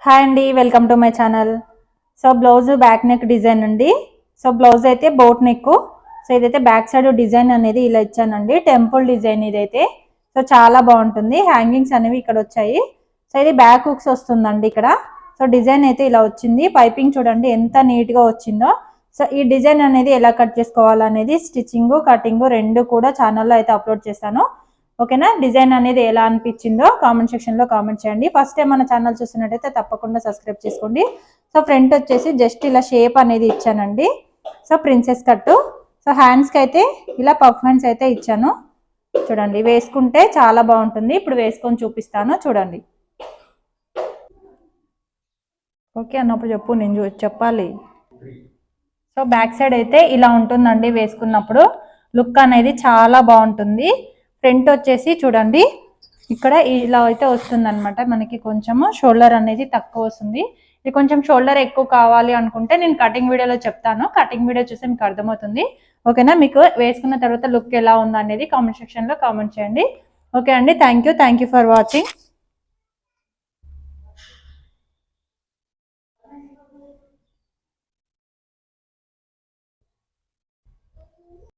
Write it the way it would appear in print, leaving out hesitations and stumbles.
Hi అండి, welcome to my channel. So blouse back neck design అండి. So blouse అయితే boat neck. So ఇదైతే back side design అనేది ఇలా ఇచ్చానండి, టెంపుల్ డిజైన్ ఇదైతే. సో చాలా బాగుంటుంది, హ్యాంగింగ్స్ అనేవి ఇక్కడ వచ్చాయి. సో ఇది బ్యాక్ హుక్స్ వస్తుందండి ఇక్కడ. సో డిజైన్ అయితే ఇలా వచ్చింది, పైపింగ్ చూడండి ఎంత నీట్ గా వచ్చిందో. సో ఈ డిజైన్ అనేది ఎలా కట్ చేసుకోవాలనేది స్టిచ్చింగ్ కటింగ్ రెండు కూడా ఛానల్లో అయితే అప్లోడ్ చేస్తాను. ఓకేనా. డిజైన్ అనేది ఎలా అనిపించిందో కామెంట్ సెక్షన్ లో కామెంట్ చేయండి. ఫస్ట్ టైం మన ఛానల్ చూస్తున్నట్టయితే తప్పకుండా సబ్స్క్రైబ్ చేసుకోండి. సో ఫ్రంట్ వచ్చేసి జస్ట్ ఇలా షేప్ అనేది ఇచ్చానండి. సో ప్రిన్సెస్ కట్టు. సో హ్యాండ్స్ కి అయితే ఇలా పఫ్ హ్యాండ్స్ అయితే ఇచ్చాను. చూడండి వేసుకుంటే చాలా బాగుంటుంది. ఇప్పుడు వేసుకొని చూపిస్తాను చూడండి. ఓకే అన్నప్పుడు చెప్పు, నేను చెప్పాలి. సో బ్యాక్ సైడ్ అయితే ఇలా ఉంటుందండి, వేసుకున్నప్పుడు లుక్ అనేది చాలా బాగుంటుంది. ఫ్రంట్ వచ్చేసి చూడండి ఇక్కడ ఇలా అయితే వస్తుంది అనమాట. మనకి కొంచెము షోల్డర్ అనేది తక్కువ వస్తుంది. ఇది కొంచెం షోల్డర్ ఎక్కువ కావాలి అనుకుంటే నేను కటింగ్ వీడియోలో చెప్తాను, కటింగ్ వీడియో చూస్తే మీకు అర్థమవుతుంది. ఓకేనా. మీకు వేసుకున్న తర్వాత లుక్ ఎలా ఉంది అనేది కామెంట్ సెక్షన్ లో కామెంట్ చేయండి. ఓకే అండి, థ్యాంక్ యూ ఫర్ వాచింగ్.